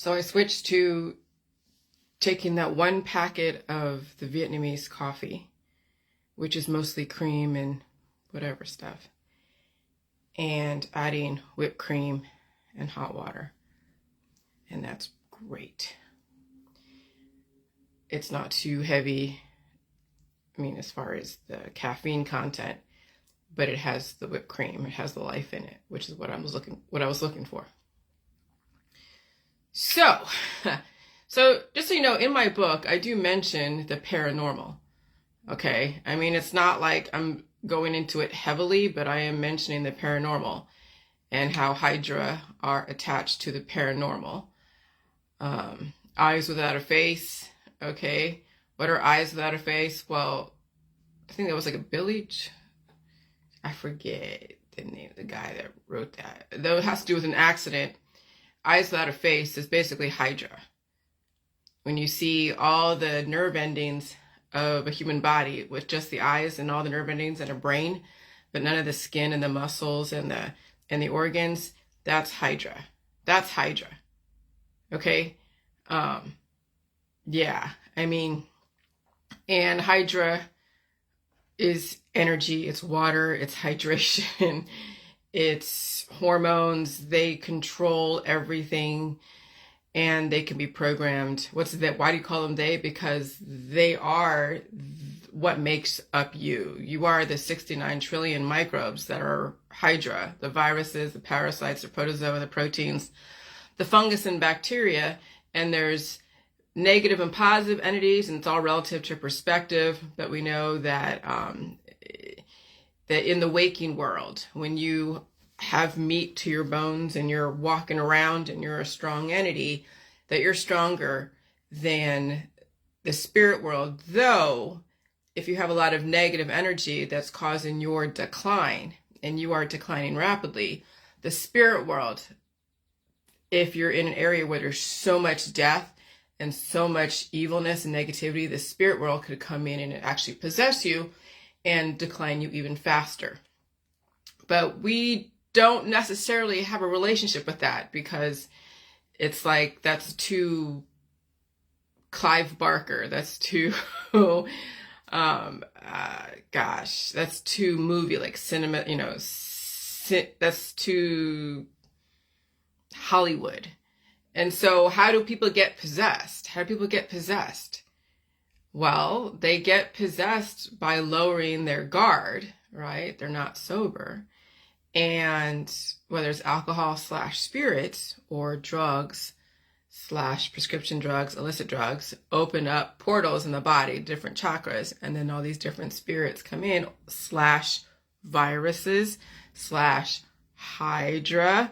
So I switched to taking that one packet of the Vietnamese coffee, which is mostly cream and whatever stuff, and adding whipped cream and hot water. And that's great. It's not too heavy, I mean, as far as the caffeine content, but it has the whipped cream. It has the life in it, which is what I was looking for. So just so you know, in my book, I do mention the paranormal. Okay. I mean, it's not like I'm going into it heavily, but I am mentioning the paranormal and how Hydra are attached to the paranormal. Eyes without a face. Okay. What are eyes without a face? Well, I think that was like a Billy. I forget the name of the guy that wrote that. Though it has to do with an accident. Eyes without a face is basically Hydra. When you see all the nerve endings of a human body with just the eyes and all the nerve endings and a brain, but none of the skin and the muscles and the organs, that's Hydra. That's Hydra. Okay? Yeah, I mean, and Hydra is energy, it's water, it's hydration, it's hormones. They control everything and they can be programmed. What's that? Why do you call them they? Because they are what makes up you. You are the 69 trillion microbes that are Hydra, the viruses, the parasites, the protozoa, the proteins, the fungus and bacteria. And there's negative and positive entities, and it's all relative to perspective. But we know that that in the waking world, when you have meat to your bones and you're walking around and you're a strong entity, that you're stronger than the spirit world. Though, if you have a lot of negative energy that's causing your decline, and you are declining rapidly, the spirit world, if you're in an area where there's so much death and so much evilness and negativity, the spirit world could come in and actually possess you and decline you even faster. But we don't necessarily have a relationship with that, because it's like, that's too Clive Barker, that's too that's too movie, like cinema, you know, that's too Hollywood. And so how do people get possessed? How do people get possessed? Well, they get possessed by lowering their guard, right? They're not sober. And whether it's alcohol / spirits or drugs / prescription drugs, illicit drugs, open up portals in the body, different chakras, and then all these different spirits come in, / viruses / Hydra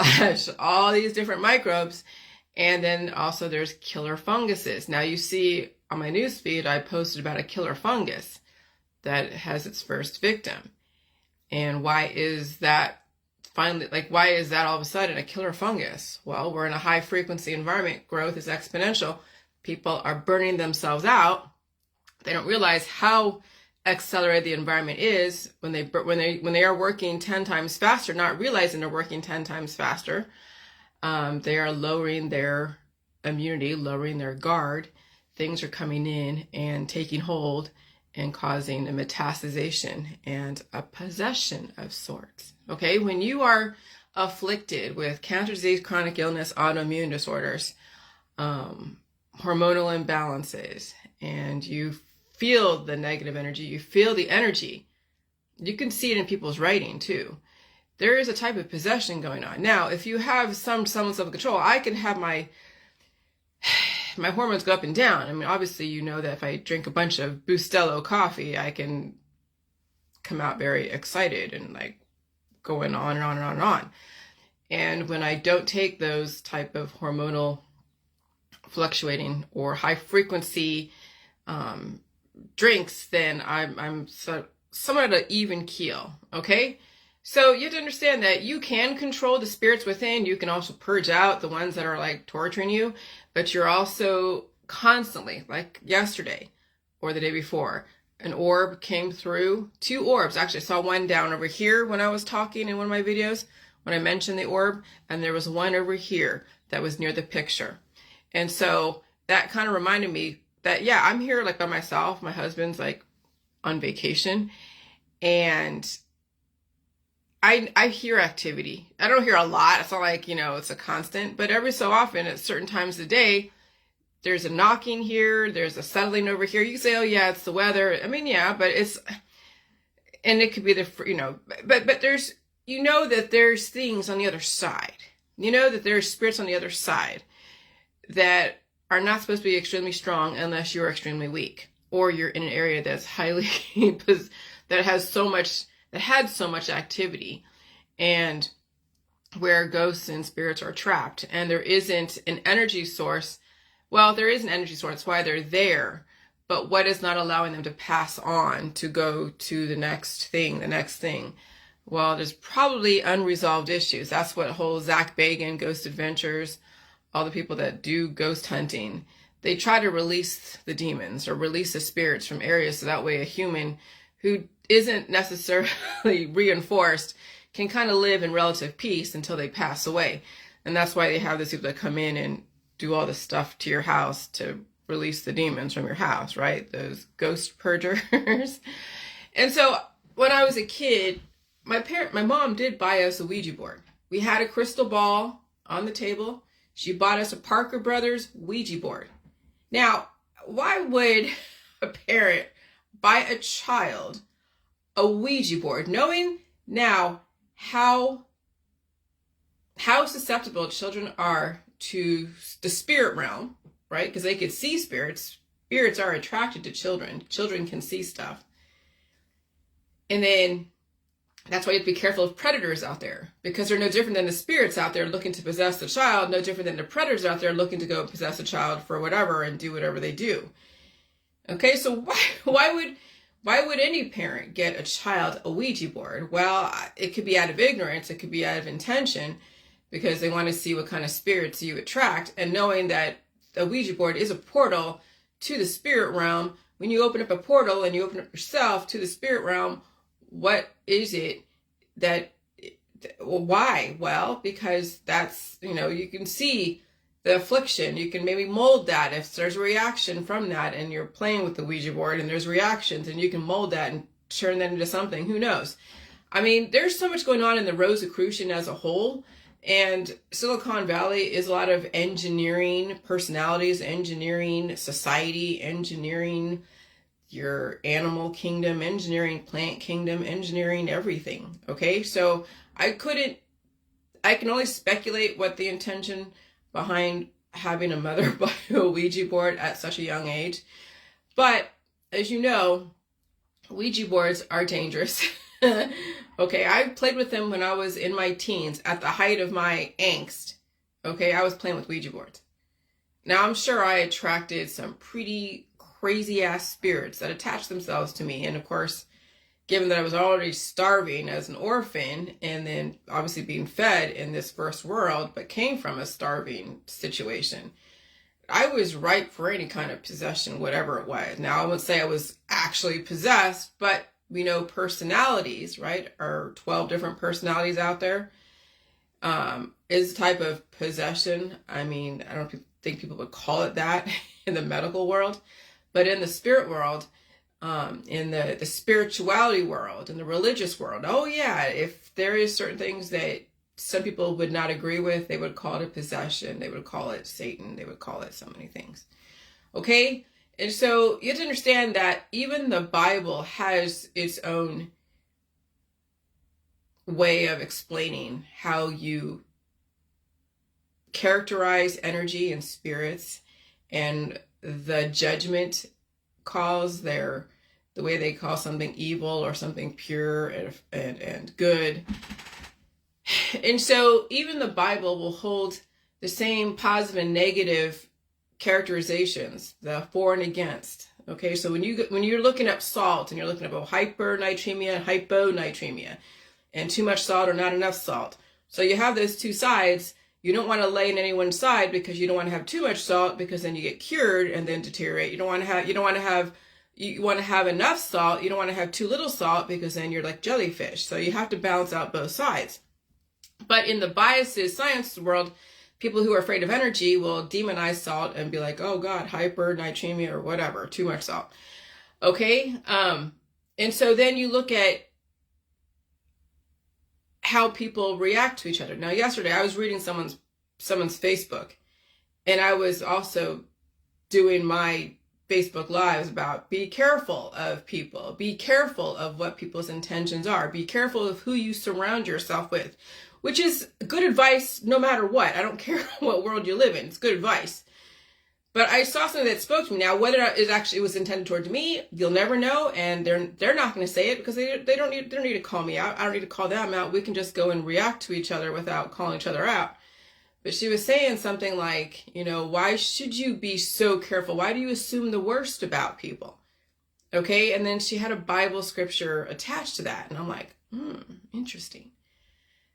/ all these different microbes. And then also there's killer funguses. Now you see on my newsfeed, I posted about a killer fungus that has its first victim. And why is that finally, like, why is that all of a sudden a killer fungus? Well, we're in a high frequency environment. Growth is exponential. People are burning themselves out. They don't realize how accelerated the environment is when they are working 10 times faster, not realizing they're working 10 times faster. They are lowering their immunity, lowering their guard. Things are coming in and taking hold and causing a metastasization and a possession of sorts. Okay, when you are afflicted with cancer, disease, chronic illness, autoimmune disorders, hormonal imbalances, and you feel the negative energy, you feel the energy, you can see it in people's writing too. There is a type of possession going on. Now, if you have some semblance of control, I can have my hormones go up and down. I mean, obviously, you know that if I drink a bunch of Bustelo coffee, I can come out very excited and like going on and on and on and on. And when I don't take those type of hormonal fluctuating or high frequency drinks, then I'm somewhat at an even keel. Okay. So you have to understand that you can control the spirits within. You can also purge out the ones that are like torturing you, but you're also constantly, like yesterday or the day before, an orb came through. 2 orbs. Actually, I saw one down over here when I was talking in one of my videos when I mentioned the orb, and there was one over here. that was near the picture. And so that kind of reminded me that, yeah, I'm here like by myself. My husband's like on vacation, and I hear activity. I don't hear a lot. It's not like, it's a constant, but every so often at certain times of the day, there's a knocking here, there's a settling over here. You can say, oh yeah, it's the weather. I mean, yeah, but and it could be but there's, that there's things on the other side. That there's spirits on the other side that are not supposed to be extremely strong unless you're extremely weak, or you're in an area that's highly, that had so much activity, and where ghosts and spirits are trapped, and there isn't an energy source. Well, there is an energy source, that's why they're there, but what is not allowing them to pass on to go to the next thing? Well, there's probably unresolved issues. That's what whole Zach Bagans, Ghost Adventures, all the people that do ghost hunting, they try to release the demons or release the spirits from areas, so that way a human who isn't necessarily reinforced can kind of live in relative peace until they pass away. And that's why they have these people that come in and do all this stuff to your house to release the demons from your house, right? Those ghost purgers. And so when I was a kid, my mom did buy us a Ouija board. We had a crystal ball on the table. She bought us a Parker Brothers Ouija board. Now, why would a parent buy a child a Ouija board, knowing now how susceptible children are to the spirit realm, right? Because they could see spirits. Spirits are attracted to children. Children can see stuff. And then that's why you have to be careful of predators out there, because they're no different than the spirits out there looking to possess the child, no different than the predators out there looking to go possess a child for whatever and do whatever they do. Okay, so why would any parent get a child a Ouija board? Well, it could be out of ignorance, it could be out of intention, because they want to see what kind of spirits you attract, and knowing that the Ouija board is a portal to the spirit realm. When you open up a portal and you open up yourself to the spirit realm, what is it why? Well, because that's, you can see the affliction. You can maybe mold that if there's a reaction from that, and you're playing with the Ouija board and there's reactions, and you can mold that and turn that into something. Who knows? I mean, there's so much going on in the Rosicrucian as a whole. And Silicon Valley is a lot of engineering personalities, engineering society, engineering your animal kingdom, engineering plant kingdom, engineering everything. Okay, so I can only speculate what the intention behind having a mother buy a Ouija board at such a young age. But as you know, Ouija boards are dangerous. Okay, I played with them when I was in my teens, at the height of my angst. Okay, I was playing with Ouija boards. Now, I'm sure I attracted some pretty crazy ass spirits that attached themselves to me. And of course, given that I was already starving as an orphan, and then obviously being fed in this first world, but came from a starving situation, I was ripe for any kind of possession, whatever it was. Now, I wouldn't say I was actually possessed, but we know personalities, right? Are 12 different personalities out there. Is a type of possession. I mean, I don't think people would call it that in the medical world, but in the spirit world, in the spirituality world, in the religious world, oh yeah, if there is certain things that some people would not agree with, they would call it a possession, they would call it Satan, they would call it so many things. Okay? And so you have to understand that even the Bible has its own way of explaining how you characterize energy and spirits, and the judgment calls, the way they call something evil or something pure and good. And so even the Bible will hold the same positive and negative characterizations, the for and against. Okay, so when you're looking up salt, and you're looking up hypernatremia and hyponatremia, and too much salt or not enough salt, so you have those two sides. You don't want to lay in any one side, because you don't want to have too much salt, because then you get cured and then deteriorate. You want to have enough salt. You don't want to have too little salt, because then you're like jellyfish. So you have to balance out both sides. But in the biases science world, people who are afraid of energy will demonize salt and be like, oh God, hypernatremia or whatever, too much salt. Okay. And so then you look at how people react to each other. Now, yesterday I was reading someone's Facebook, and I was also doing my Facebook Lives about be careful of people, be careful of what people's intentions are, be careful of who you surround yourself with, which is good advice no matter what. I don't care what world you live in. It's good advice. But I saw something that spoke to me. Now, whether it was intended towards me, you'll never know, and they're not going to say it because they don't need to call me out. I don't need to call them out. We can just go and react to each other without calling each other out. But she was saying something like, why should you be so careful? Why do you assume the worst about people? Okay, and then she had a Bible scripture attached to that, and I'm like, interesting.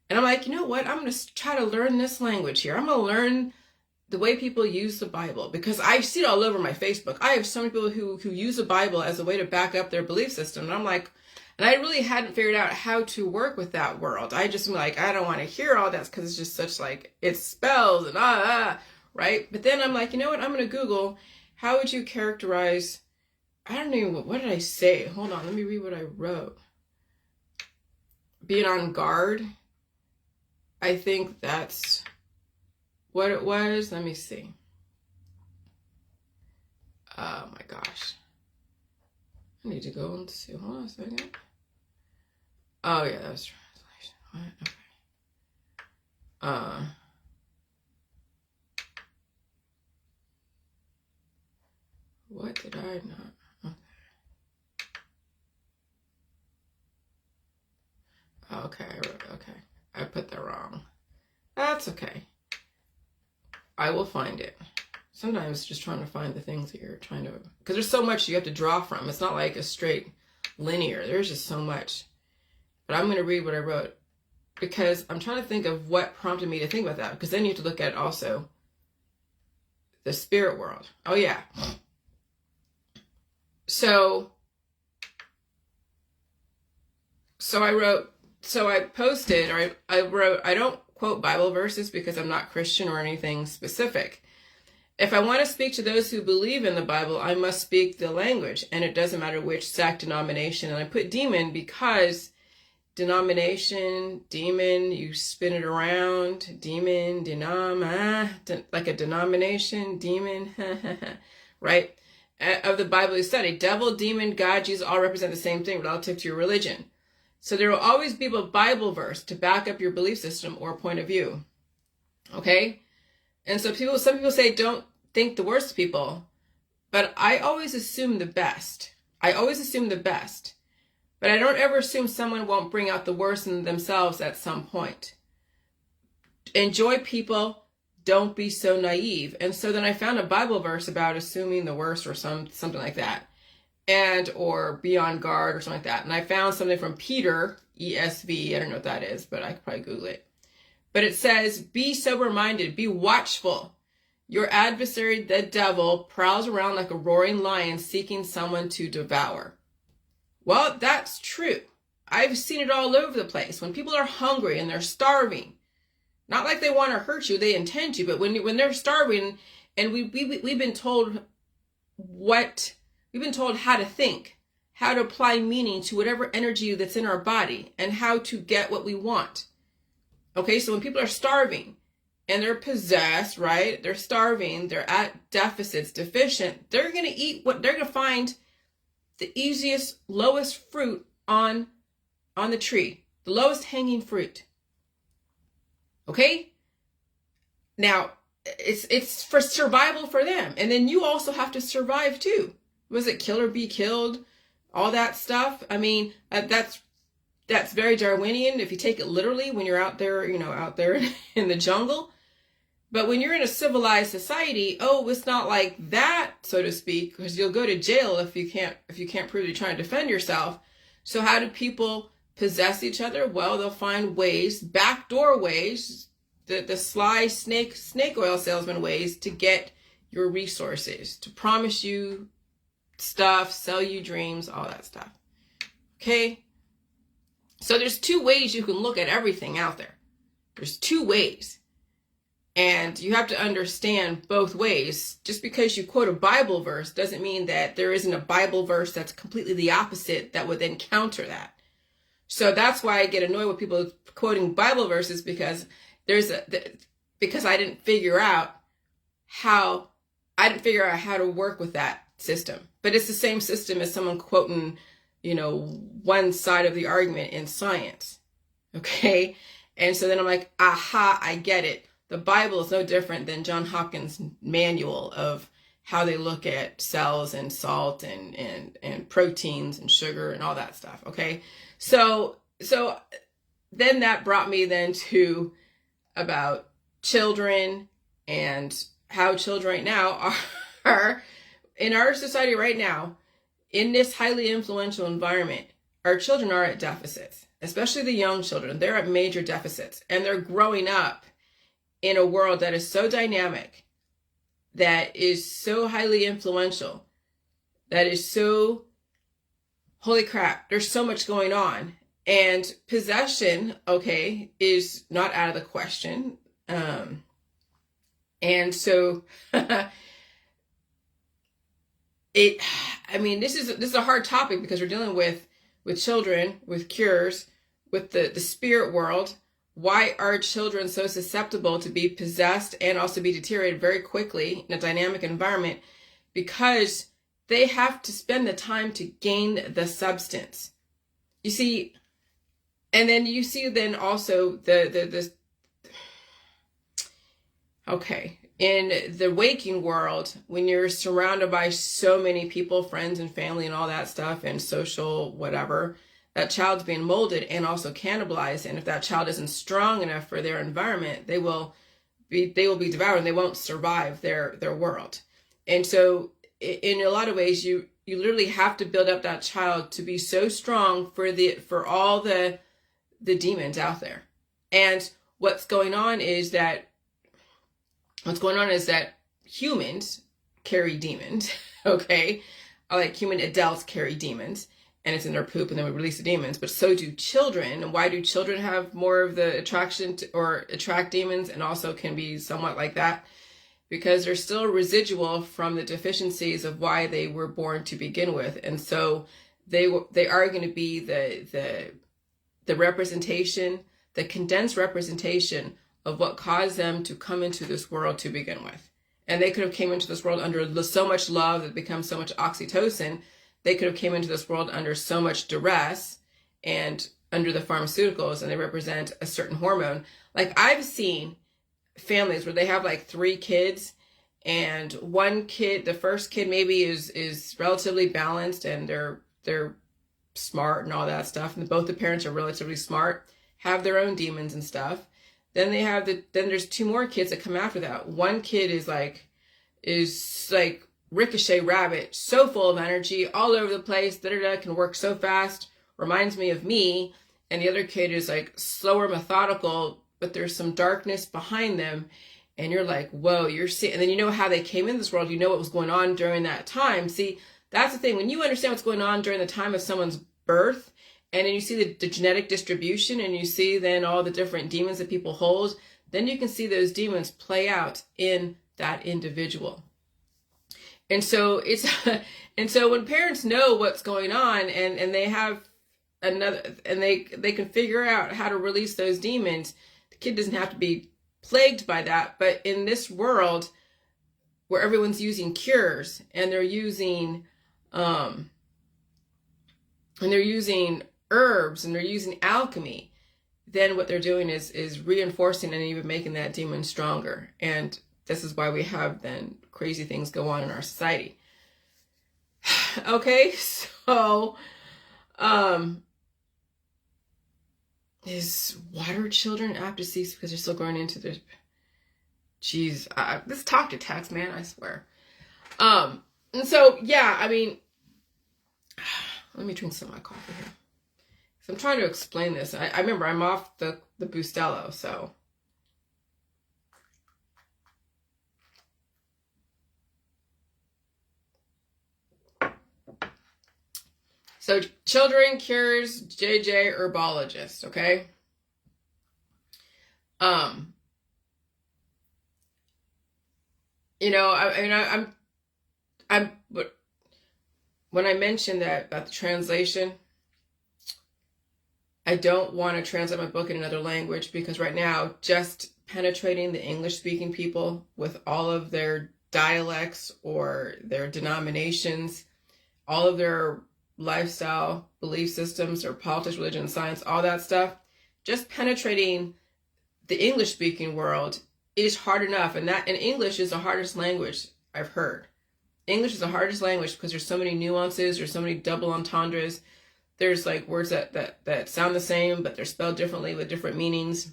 And I'm like, you know what? I'm going to try to learn this language here. I'm going to learn the way people use the Bible, because I see it all over my Facebook. I have so many people who use the Bible as a way to back up their belief system. And I'm like, and I really hadn't figured out how to work with that world. I just am like, I don't want to hear all that because it's just such like, it spells and right? But then I'm like, you know what? I'm going to Google, how would you characterize, I don't even, what did I say? Hold on, let me read what I wrote. Being on guard. I think that's what it was. Let me see. Oh my gosh. I need to go and see. Hold on a second. Oh yeah, that was translation. Okay. What did I not? Okay. Okay. I put that wrong. That's okay. I will find it. Sometimes just trying to find the things that you're trying to, because there's so much you have to draw from. It's not like a straight linear. There's just so much. But I'm going to read what I wrote because I'm trying to think of what prompted me to think about that, because then you have to look at also the spirit world. Oh yeah. So I posted, or I wrote, I don't quote Bible verses because I'm not Christian or anything specific. If I want to speak to those who believe in the Bible, I must speak the language, and it doesn't matter which sect, denomination. And I put demon because denomination, demon, you spin it around, demon, like a denomination, demon, right? Of the Bible you study, devil, demon, God, Jesus all represent the same thing relative to your religion. So there will always be a Bible verse to back up your belief system or point of view. Okay? And so some people say don't think the worst of people, but I always assume the best. I always assume the best. But I don't ever assume someone won't bring out the worst in themselves at some point. Enjoy people, don't be so naive. And so then I found a Bible verse about assuming the worst or something like that. Or be on guard or something like that. And I found something from Peter, ESV. I don't know what that is, but I could probably Google it. But it says, be sober-minded, be watchful. Your adversary, the devil, prowls around like a roaring lion seeking someone to devour. Well, that's true. I've seen it all over the place. When people are hungry and they're starving, not like they want to hurt you, they intend to, but when they're starving, and we've been told we've been told how to think, how to apply meaning to whatever energy that's in our body, and how to get what we want. Okay, so when people are starving and they're possessed, right? They're starving, they're at deficits, deficient, they're going to eat they're going to find the easiest, lowest fruit on the tree, the lowest hanging fruit. Okay? Now, it's for survival for them. And then you also have to survive too. Was it kill or be killed? All that stuff. I mean, that's very Darwinian if you take it literally when you're out there, out there in the jungle. But when you're in a civilized society, it's not like that, so to speak, because you'll go to jail if you can't prove you're trying to defend yourself. So how do people possess each other? Well, they'll find ways, backdoor ways, the sly snake oil salesman ways to get your resources, to promise you stuff, sell you dreams, all that stuff. Okay? So there's two ways you can look at everything out there. There's two ways. And you have to understand both ways. Just because you quote a Bible verse doesn't mean that there isn't a Bible verse that's completely the opposite that would then counter that. So that's why I get annoyed with people quoting Bible verses, because because I didn't figure out how to work with that system. But it's the same system as someone quoting, one side of the argument in science. Okay? And so then I'm like, aha, I get it. The Bible is no different than John Hopkins' manual of how they look at cells and salt and proteins and sugar and all that stuff. Okay. So then that brought me then to about children and how children right now are in our society right now, in this highly influential environment. Our children are at deficits, especially the young children. They're at major deficits, and they're growing up in a world that is so dynamic, that is so highly influential, that is so, holy crap, there's so much going on. And possession, okay, is not out of the question. And so this is a hard topic, because we're dealing with children, with cures, with the spirit world. Why are children so susceptible to be possessed and also be deteriorated very quickly in a dynamic environment? Because they have to spend the time to gain the substance. You see, and then you see then also in the waking world, when you're surrounded by so many people, friends and family and all that stuff, and social whatever, that child's being molded and also cannibalized. And if that child isn't strong enough for their environment, they will be devoured, and they won't survive their world. And so in a lot of ways, you literally have to build up that child to be so strong for all the demons out there. And what's going on is that humans carry demons, okay? Like human adults carry demons, and it's in their poop, and then we release the demons. But so do children. And why do children have more of the attraction or attract demons, and also can be somewhat like that? Because they're still residual from the deficiencies of why they were born to begin with. And so they are going to be the representation, the condensed representation of what caused them to come into this world to begin with. And they could have came into this world under so much love that becomes so much oxytocin. They could have came into this world under so much duress and under the pharmaceuticals, and they represent a certain hormone. Like, I've seen families where they have like 3 kids, and one kid, the first kid maybe is relatively balanced, and they're smart and all that stuff, and both the parents are relatively smart, have their own demons and stuff. Then then there's 2 more kids that come after that. One kid is like Ricochet Rabbit, so full of energy, all over the place, can work so fast, reminds me of me. And the other kid is like slower, methodical, but there's some darkness behind them. And you're like, whoa, you're seeing, and then you know how they came in this world, you know what was going on during that time. See, that's the thing. When you understand what's going on during the time of someone's birth, and then you see the genetic distribution, and you see then all the different demons that people hold, then you can see those demons play out in that individual. And so when parents know what's going on, and they have they can figure out how to release those demons, the kid doesn't have to be plagued by that. But in this world where everyone's using cures, and they're using herbs, and they're using alchemy, then what they're doing is reinforcing and even making that demon stronger. And this is why we have then crazy things go on in our society. Okay, so is water children apt to cease because they're still going into the this talk to text, man, I swear. And so yeah, let me drink some of my coffee here. So I'm trying to explain this. I remember I'm off the Bustelo, so. So children cures, JJ herbologist, okay? but when I mentioned that about the translation, I don't want to translate my book in another language because right now, just penetrating the English-speaking people with all of their dialects or their denominations, all of their lifestyle, belief systems, or politics, religion, science, all that stuff, just penetrating the English-speaking world is hard enough. And English is the hardest language I've heard. English is the hardest language because there's so many nuances, there's so many double entendres. There's like words that sound the same, but they're spelled differently with different meanings,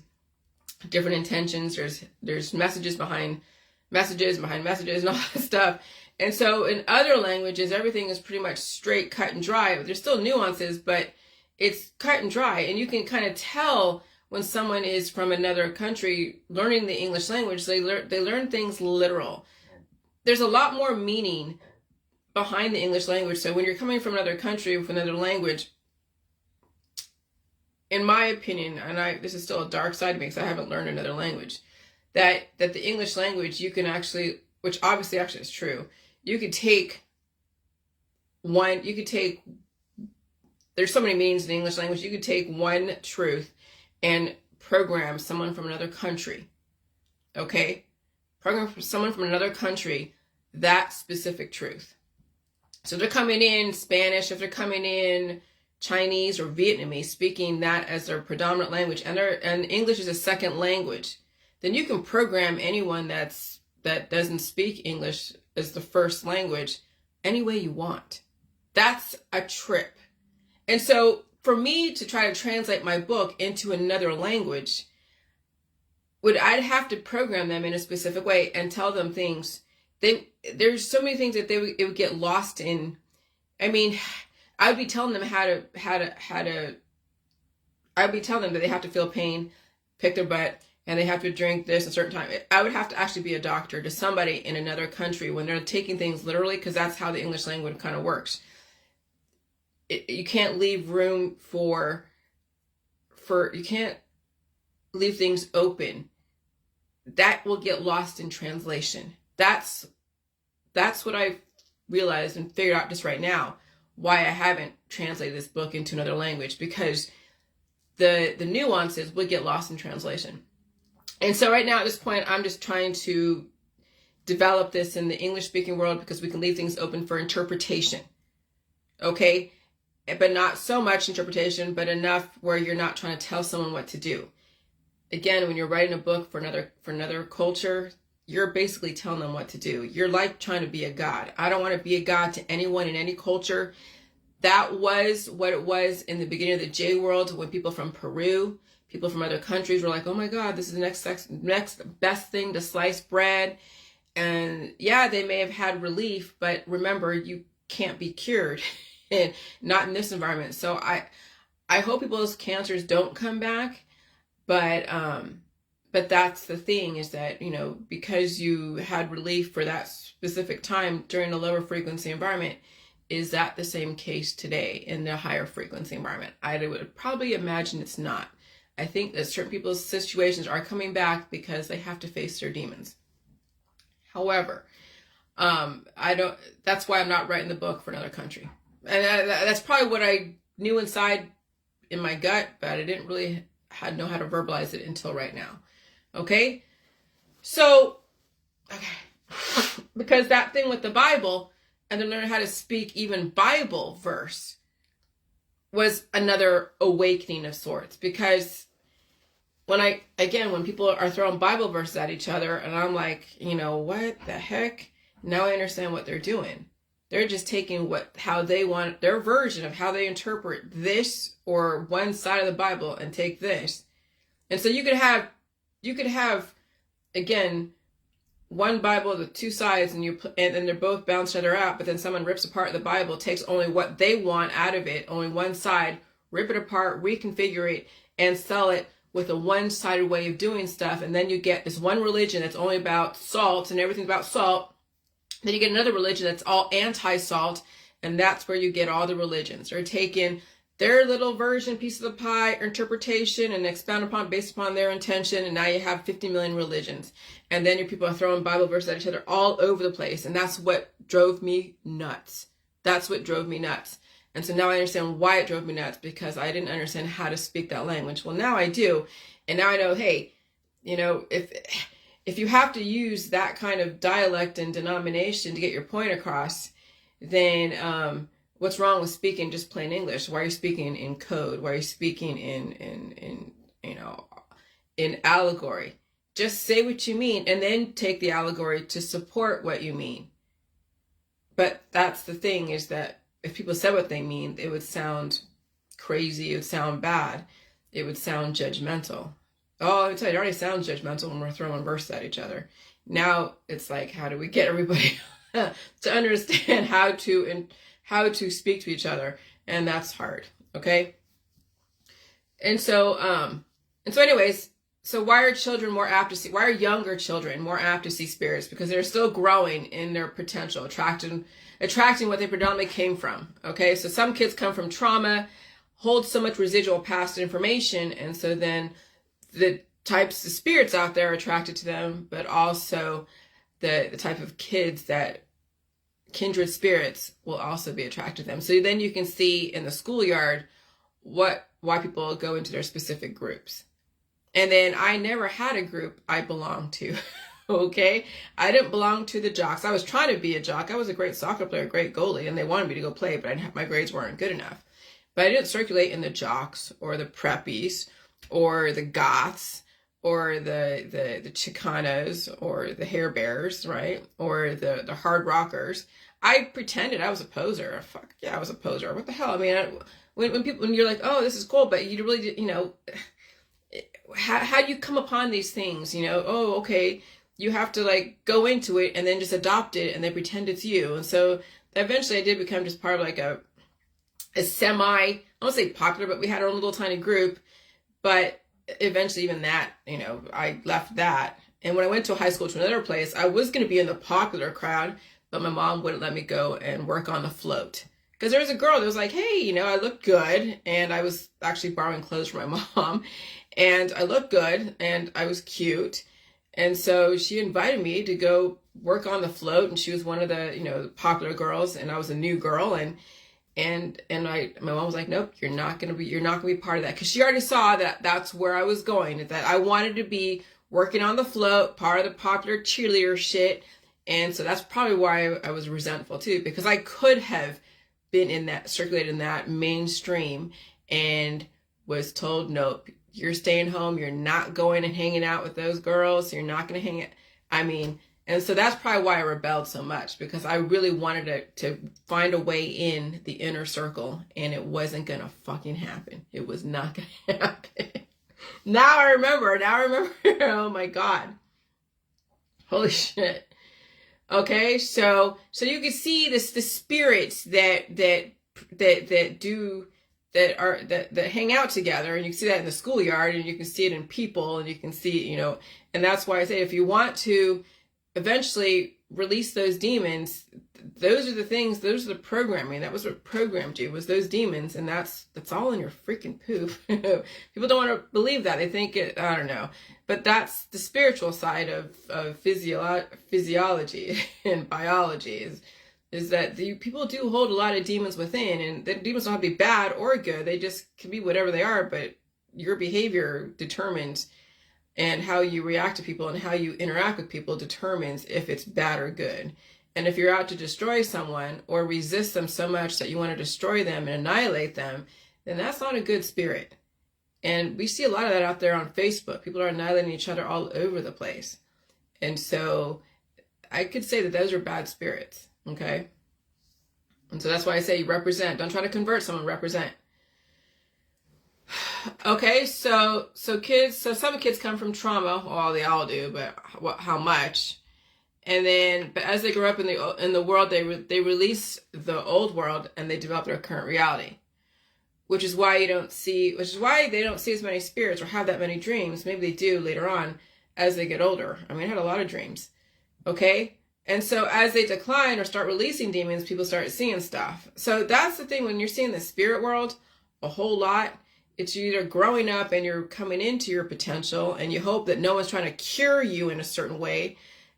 different intentions. There's messages behind messages, and all that stuff. And so in other languages, everything is pretty much straight, cut and dry. There's still nuances, but it's cut and dry. And you can kind of tell when someone is from another country learning the English language, they learn things literal. There's a lot more meaning behind the English language. So when you're coming from another country with another language, in my opinion, and this is still a dark side of me because I haven't learned another language, that the English language, you can actually, which obviously actually is true, there's so many meanings in the English language, you could take one truth and program someone from another country, okay? Program someone from another country that specific truth. So if they're coming in Spanish, if they're coming in Chinese or Vietnamese, speaking that as their predominant language, and English is a second language, then you can program anyone that doesn't speak English as the first language any way you want. That's a trip. And so for me to try to translate my book into another language, I'd have to program them in a specific way and tell them things. There's so many things that it would get lost in. I mean, I would be telling them I'd be telling them that they have to feel pain, pick their butt, and they have to drink this a certain time. I would have to actually be a doctor to somebody in another country when they're taking things literally, because that's how the English language kind of works. You can't leave room you can't leave things open. That will get lost in translation. That's what I've realized and figured out just right now, why I haven't translated this book into another language, because the nuances would get lost in translation. And so right now at this point, I'm just trying to develop this in the English speaking world because we can leave things open for interpretation. Okay? But not so much interpretation, but enough where you're not trying to tell someone what to do. Again, when you're writing a book for another culture, you're basically telling them what to do. You're like trying to be a god. I don't want to be a god to anyone in any culture. That was what it was in the beginning of the J world, when people from Peru, people from other countries were like, oh my God, this is the next best thing to sliced bread. And yeah, they may have had relief, but remember, you can't be cured. And not in this environment. So I hope people's cancers don't come back, but that's the thing, is that, because you had relief for that specific time during a lower frequency environment, is that the same case today in the higher frequency environment? I would probably imagine it's not. I think that certain people's situations are coming back because they have to face their demons. However, that's why I'm not writing the book for another country. And that's probably what I knew inside in my gut, but I didn't really know how to verbalize it until right now. Okay? So, because that thing with the Bible, and then learning how to speak even Bible verse, was another awakening of sorts. Because when people are throwing Bible verses at each other, and I'm like, what the heck? Now I understand what they're doing. They're just taking how they want, their version of how they interpret this or one side of the Bible, and take this. And so you could have, again, one Bible with two sides, and then they're both balance each other out, but then someone rips apart the Bible, takes only what they want out of it, only one side, rip it apart, reconfigure it, and sell it with a one-sided way of doing stuff. And then you get this one religion that's only about salt and everything's about salt. Then you get another religion that's all anti-salt, and that's where you get all the religions. They're taking their little version, piece of the pie, interpretation, and expound upon based upon their intention. And now you have 50 million religions. And then your people are throwing Bible verses at each other all over the place. And that's what drove me nuts. That's what drove me nuts. And so now I understand why it drove me nuts, because I didn't understand how to speak that language. Well, now I do. And now I know, hey, you know, if you have to use that kind of dialect and denomination to get your point across, then what's wrong with speaking just plain English? Why are you speaking in code? Why are you speaking in allegory? Just say what you mean and then take the allegory to support what you mean. But that's the thing, is that if people said what they mean, it would sound crazy, it would sound bad, it would sound judgmental. Oh, let me tell you, it already sounds judgmental when we're throwing verses at each other. Now it's like, how do we get everybody to understand how to speak to each other? And that's hard, okay? And so anyways, so why are children more apt to see, why are younger children more apt to see spirits? Because they're still growing in their potential, attracting what they predominantly came from, okay? So some kids come from trauma, hold so much residual past information, and so then the types of spirits out there are attracted to them, but also the type of kids that kindred spirits will also be attracted to them. So then you can see in the schoolyard why people go into their specific groups. And then I never had a group I belonged to, okay? I didn't belong to the jocks. I was trying to be a jock. I was a great soccer player, great goalie, and they wanted me to go play, but my grades weren't good enough. But I didn't circulate in the jocks or the preppies or the goths or the Chicanas or the hair bears, right? Or the hard rockers. I pretended I was a poser. Fuck yeah, I was a poser. What the hell? I mean, when you're like, oh, this is cool, but you really, you know, how do you come upon these things? You know, oh, okay, you have to like go into it and then just adopt it and then pretend it's you. And so eventually I did become just part of like a semi, I won't say popular, but we had our own little tiny group. But eventually even that, you know, I left that. And when I went to high school to another place, I was going to be in the popular crowd, but my mom wouldn't let me go and work on the float. Because there was a girl that was like, hey, you know, I look good. And I was actually borrowing clothes from my mom. And I looked good and I was cute. And so she invited me to go work on the float. And she was one of the, you know, the popular girls. And I was a new girl. And my mom was like, nope, you're not going to be part of that. Because she already saw that that's where I was going. That I wanted to be working on the float, part of the popular cheerleader shit. And so that's probably why I was resentful too. Because I could have been in that, circulated in that mainstream and was told, nope, you're staying home. You're not going and hanging out with those girls. You're not going to hang out. I mean, and so that's probably why I rebelled so much, because I really wanted to find a way in the inner circle, and it wasn't going to fucking happen. It was not going to happen. Now I remember. Oh my God. Holy shit. Okay. So you can see the spirits that hang out together, and you can see that in the schoolyard, and you can see it in people, and you can see, you know, and that's why I say, if you want to eventually release those demons, those are the things, those are the programming. That was what programmed you, was those demons, and that's all in your freaking poop. People don't want to believe that. They think it, I don't know. But that's the spiritual side of physiology and biology, is that people do hold a lot of demons within, and the demons don't have to be bad or good. They just can be whatever they are, but your behavior determines, and how you react to people and how you interact with people determines if it's bad or good. And if you're out to destroy someone or resist them so much that you want to destroy them and annihilate them, then that's not a good spirit. And we see a lot of that out there on Facebook. People are annihilating each other all over the place. And so I could say that those are bad spirits, okay? And so that's why I say represent. Don't try to convert someone, represent. Okay, so some kids come from trauma. Well, they all do, but how much? And then, but as they grow up in the world, they release the old world and they develop their current reality, which is why they don't see as many spirits or have that many dreams. Maybe they do later on as they get older. I mean, I had a lot of dreams. Okay, and so as they decline or start releasing demons, people start seeing stuff. So that's the thing, when you're seeing the spirit world, a whole lot. It's either growing up and you're coming into your potential and you hope that no one's trying to cure you in a certain way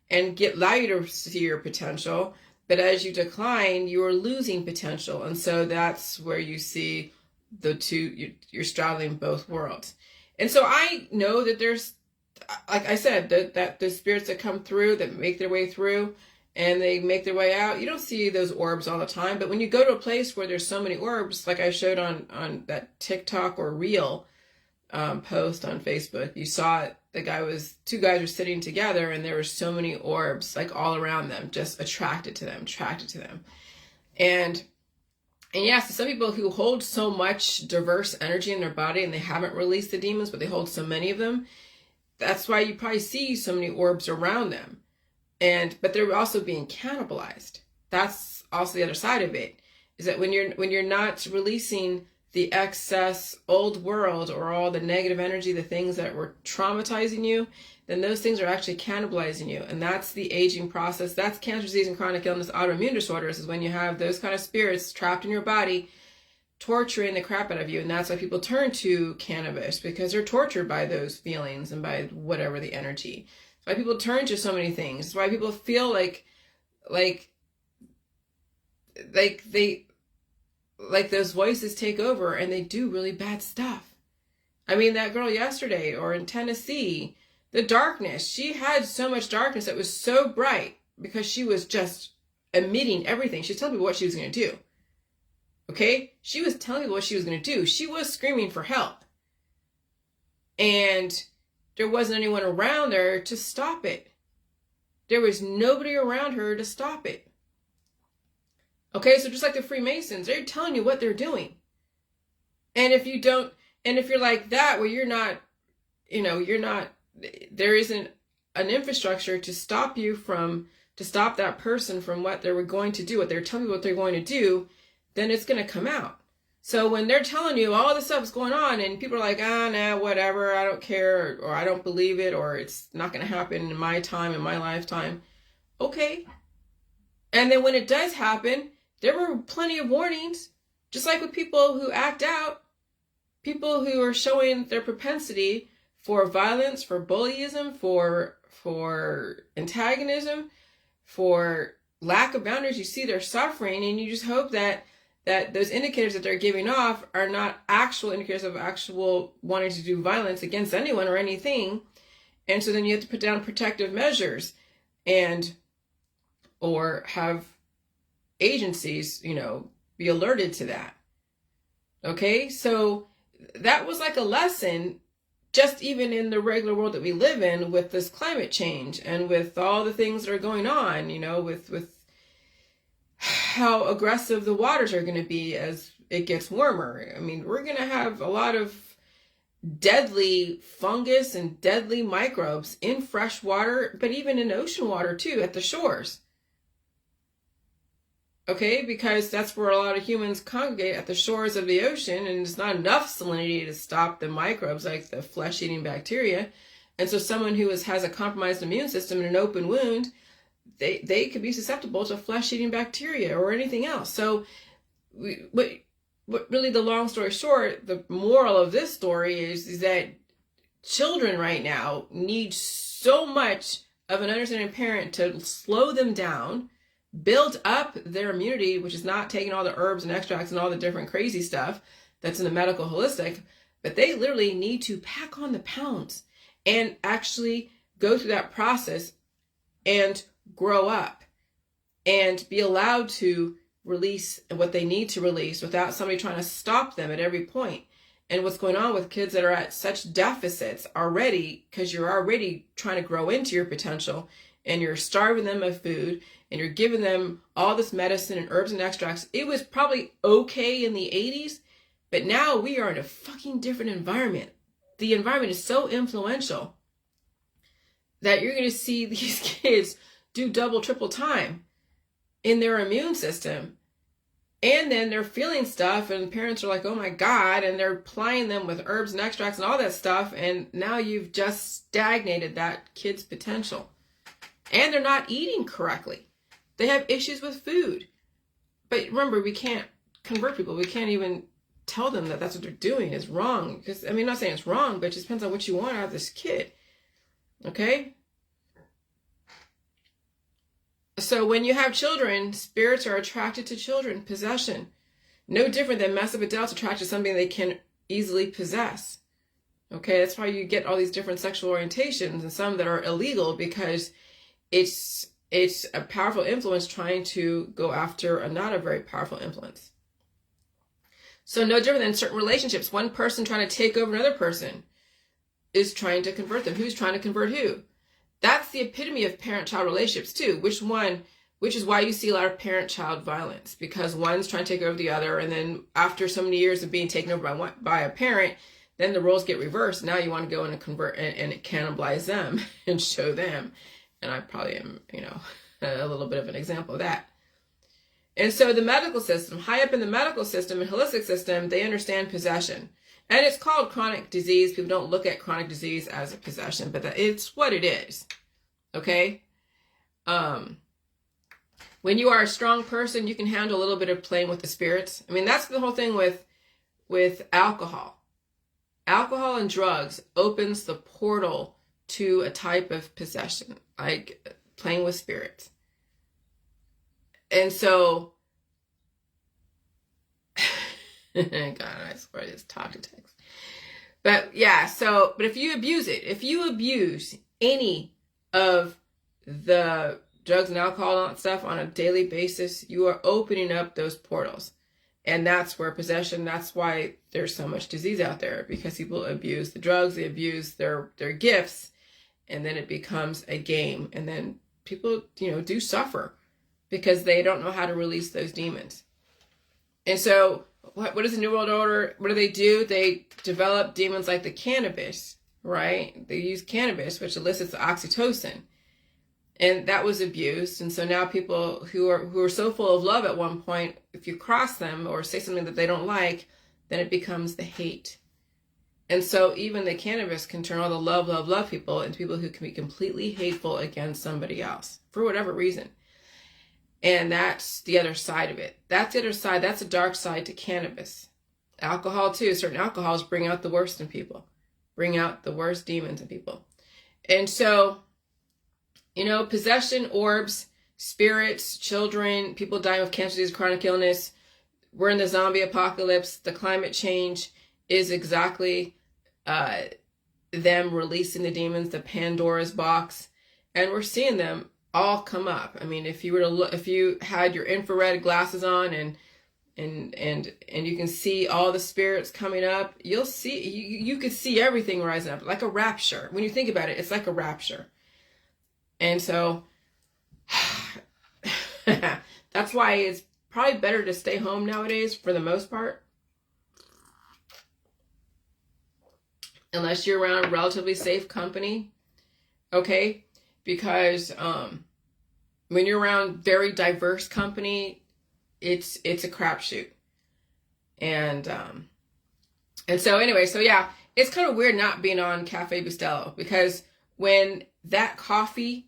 and allow you to see your potential. But as you decline, you are losing potential. And so that's where you see the two, you're straddling both worlds. And so I know that there's, like I said, that the spirits that come through, that make their way through and they make their way out, you don't see those orbs all the time. But when you go to a place where there's so many orbs, like I showed on that TikTok or Reel post on Facebook, you saw it. Two guys were sitting together and there were so many orbs like all around them, just attracted to them. And yes, some people who hold so much diverse energy in their body and they haven't released the demons, but they hold so many of them. That's why you probably see so many orbs around them. But they're also being cannibalized. That's also the other side of it, is that when you're not releasing the excess old world or all the negative energy, the things that were traumatizing you, then those things are actually cannibalizing you. And that's the aging process. That's cancer, disease, and chronic illness, autoimmune disorders, is when you have those kind of spirits trapped in your body, torturing the crap out of you. And that's why people turn to cannabis, because they're tortured by those feelings and by whatever the energy. That's why people turn to so many things. That's why people feel like those voices take over and they do really bad stuff. I mean, that girl yesterday, or in Tennessee, the darkness, she had so much darkness that was so bright because she was just emitting everything. She was telling people what she was going to do. Okay? She was telling people what she was going to do. She was screaming for help. And there wasn't anyone around her to stop it. There was nobody around her to stop it. Okay, so just like the Freemasons, they're telling you what they're doing. And if you're like that, where there isn't an infrastructure to stop that person from what they were going to do, what they're telling you what they're going to do, then it's going to come out. So when they're telling you all this stuff's going on and people are like, nah, whatever, I don't care, or I don't believe it, or it's not going to happen in my time, in my lifetime. Okay. And then when it does happen, there were plenty of warnings, just like with people who act out, people who are showing their propensity for violence, for bullyism, for antagonism, for lack of boundaries. You see they're suffering, and you just hope that those indicators that they're giving off are not actual indicators of actual wanting to do violence against anyone or anything. And so then you have to put down protective measures or have agencies, be alerted to that. Okay, so that was like a lesson, just even in the regular world that we live in, with this climate change and with all the things that are going on, with how aggressive the waters are going to be as it gets warmer. I mean, we're going to have a lot of deadly fungus and deadly microbes in fresh water, but even in ocean water too, at the shores. Okay, because that's where a lot of humans congregate, at the shores of the ocean, and there's not enough salinity to stop the microbes like the flesh-eating bacteria. And so someone who has a compromised immune system and an open wound, they could be susceptible to flesh-eating bacteria or anything else. So what really, the long story short, the moral of this story is that children right now need so much of an understanding parent to slow them down, build up their immunity, which is not taking all the herbs and extracts and all the different crazy stuff that's in the medical holistic, but they literally need to pack on the pounds and actually go through that process and grow up and be allowed to release what they need to release without somebody trying to stop them at every point. And what's going on with kids that are at such deficits already, because you're already trying to grow into your potential and you're starving them of food and you're giving them all this medicine and herbs and extracts. It was probably okay in the 80s, but now we are in a fucking different environment. The environment is so influential that you're going to see these kids do double, triple time in their immune system. And then they're feeling stuff and parents are like, oh my God, and they're applying them with herbs and extracts and all that stuff. And now you've just stagnated that kid's potential. And they're not eating correctly. They have issues with food. But remember, we can't convert people. We can't even tell them that that's what they're doing is wrong. Because, I mean, I'm not saying it's wrong, but it just depends on what you want out of this kid. Okay? So when you have children, spirits are attracted to children, possession. No different than massive adults attracted to something they can easily possess. Okay, that's why you get all these different sexual orientations and some that are illegal, because it's a powerful influence trying to go after a not a very powerful influence. So no different than certain relationships. One person trying to take over another person is trying to convert them. Who's trying to convert who? That's the epitome of parent-child relationships too. Which is why you see a lot of parent-child violence, because one's trying to take over the other, and then after so many years of being taken over by a parent, then the roles get reversed. Now you want to go in and convert and cannibalize them and show them. And I probably am, a little bit of an example of that. And so the medical system, high up in the medical system and holistic system, they understand possession. And it's called chronic disease. People don't look at chronic disease as a possession, but it's what it is. Okay? When you are a strong person, you can handle a little bit of playing with the spirits. I mean, that's the whole thing with alcohol. Alcohol and drugs opens the portal to a type of possession, like playing with spirits. And so, God, I swear I just talk to text. But yeah, but if you abuse it, if you abuse any of the drugs and alcohol and stuff on a daily basis, you are opening up those portals. And that's where possession, that's why there's so much disease out there, because people abuse the drugs, they abuse their gifts, and then it becomes a game. And then people, do suffer because they don't know how to release those demons. And so what is the New World Order? What do? They develop demons like the cannabis, right? They use cannabis, which elicits oxytocin. And that was abused. And so now people who are so full of love at one point, if you cross them or say something that they don't like, then it becomes the hate. And so even the cannabis can turn all the love people into people who can be completely hateful against somebody else for whatever reason. And that's the other side of it. That's the other side. That's a dark side to cannabis. Alcohol too. Certain alcohols bring out the worst in people, bring out the worst demons in people. And so, possession, orbs, spirits, children, people dying of cancer disease, chronic illness. We're in the zombie apocalypse. The climate change is exactly them releasing the demons, the Pandora's box. And we're seeing them all come up. I mean, if you were to look, if you had your infrared glasses on and you can see all the spirits coming up, you'll see, you could see everything rising up like a rapture. When you think about it, it's like a rapture. And so that's why it's probably better to stay home nowadays for the most part. Unless you're around relatively safe company. Okay? Because when you're around very diverse company, it's a crapshoot. And so anyway, so yeah, it's kind of weird not being on Cafe Bustelo, because when that coffee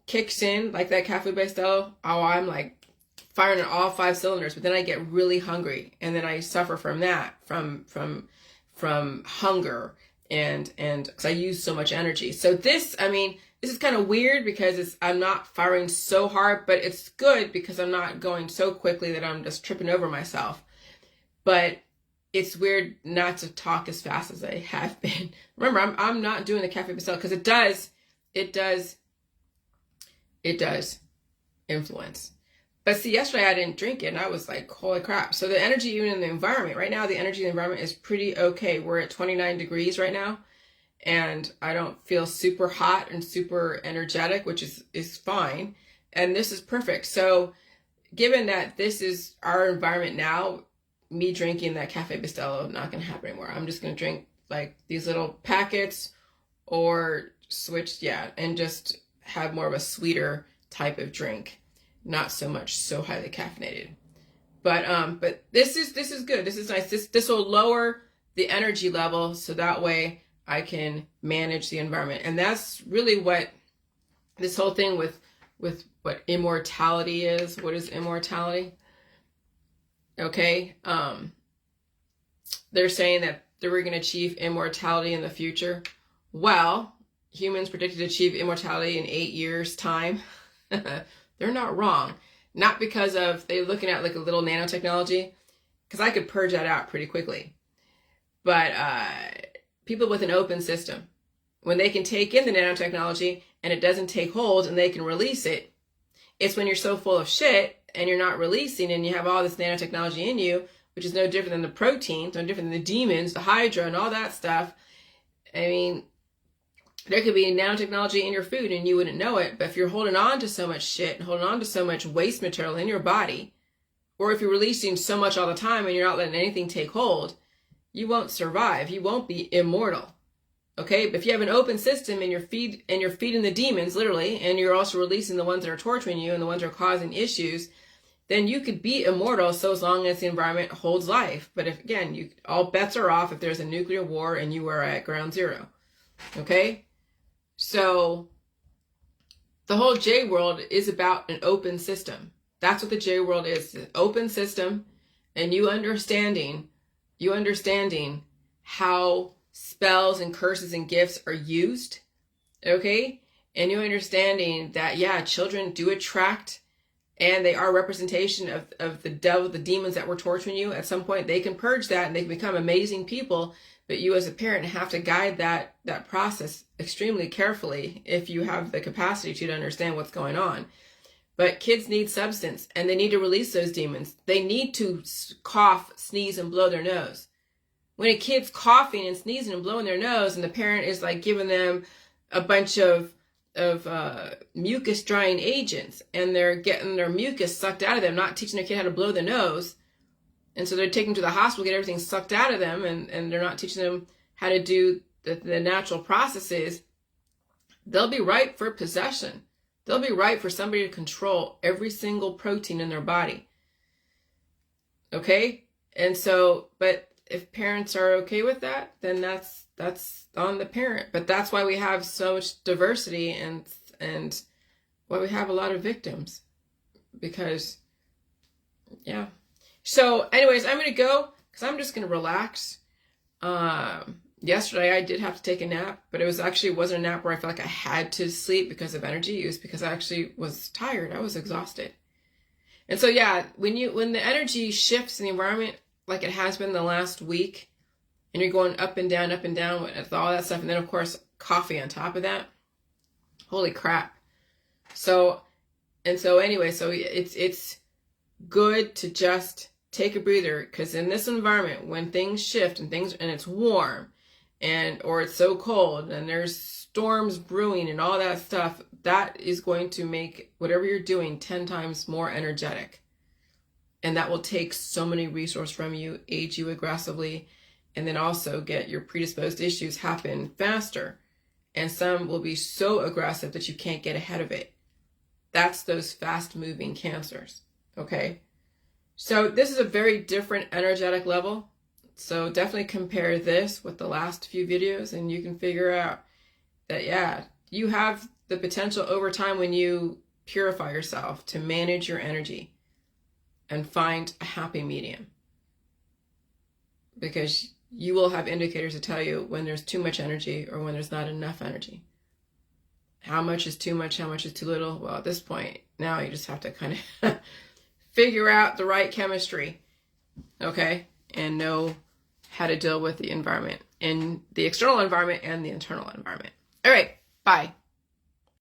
kicks in, like that Cafe Bustelo, I'm like firing on all 5 cylinders, but then I get really hungry, and then I suffer from that, from hunger, and because I use so much energy. So this is kind of weird because I'm not firing so hard, but it's good because I'm not going so quickly that I'm just tripping over myself. But it's weird not to talk as fast as I have been. Remember, I'm not doing the Cafe Bustelo because it does influence. But see, yesterday I didn't drink it, and I was like, holy crap. So the energy even in the environment, right now, the energy in the environment is pretty okay. We're at 29 degrees right now, and I don't feel super hot and super energetic, which is fine. And this is perfect. So given that this is our environment now, me drinking that Cafe Bustelo not going to happen anymore. I'm just going to drink like these little packets or switch, and just have more of a sweeter type of drink. Not so highly caffeinated. But this is good. This is nice. This will lower the energy level, so that way I can manage the environment. And that's really what this whole thing with what immortality is. What is immortality? Okay. they're saying that we're going to achieve immortality in the future. Well, humans predicted to achieve immortality in 8 years' time. They're not wrong. Not because of they're looking at like a little nanotechnology, because I could purge that out pretty quickly. But people with an open system, when they can take in the nanotechnology and it doesn't take hold and they can release it, it's when you're so full of shit and you're not releasing and you have all this nanotechnology in you, which is no different than the proteins, no different than the demons, the Hydra, and all that stuff. I mean, there could be nanotechnology in your food and you wouldn't know it, but if you're holding on to so much shit and holding on to so much waste material in your body, or if you're releasing so much all the time and you're not letting anything take hold, you won't survive. You won't be immortal. Okay? But if you have an open system and you're feeding the demons, literally, and you're also releasing the ones that are torturing you and the ones that are causing issues, then you could be immortal so as long as the environment holds life. But if, again, all bets are off if there's a nuclear war and you are at ground zero. Okay? So the whole J world is about an open system. That's what the J world is, an open system, and you understanding how spells and curses and gifts are used, okay? And you understanding that, yeah, children do attract, and they are a representation of the devil, the demons that were torturing you. At some point, they can purge that and they can become amazing people. But you as a parent have to guide that process extremely carefully if you have the capacity to understand what's going on. But kids need substance and they need to release those demons. They need to cough, sneeze, and blow their nose. When a kid's coughing and sneezing and blowing their nose and the parent is like giving them a bunch of mucus drying agents and they're getting their mucus sucked out of them, not teaching their kid how to blow the nose. And so they're taking them to the hospital, get everything sucked out of them, and they're not teaching them how to do the natural processes. They'll be ripe for possession. They'll be ripe for somebody to control every single protein in their body. Okay? And so, but if parents are okay with that, then that's on the parent. But that's why we have so much diversity and why we have a lot of victims. Because, yeah. So anyways, I'm going to go because I'm just going to relax. Yesterday I did have to take a nap, but it wasn't a nap where I felt like I had to sleep because of energy use, because I actually was tired. I was exhausted. And so, yeah, when the energy shifts in the environment, like it has been the last week, and you're going up and down with all that stuff. And then of course, coffee on top of that. Holy crap. So anyway, so it's good to just take a breather, because in this environment, when things shift and it's warm or it's so cold and there's storms brewing and all that stuff, that is going to make whatever you're doing 10 times more energetic. And that will take so many resources from you, age you aggressively, and then also get your predisposed issues happen faster. And some will be so aggressive that you can't get ahead of it. That's those fast moving cancers. Okay? So this is a very different energetic level. So definitely compare this with the last few videos and you can figure out that, yeah, you have the potential over time when you purify yourself to manage your energy and find a happy medium. Because you will have indicators to tell you when there's too much energy or when there's not enough energy. How much is too much? How much is too little? Well, at this point, now you just have to kind of figure out the right chemistry, okay? And know how to deal with the environment and the external environment and the internal environment. All right, bye.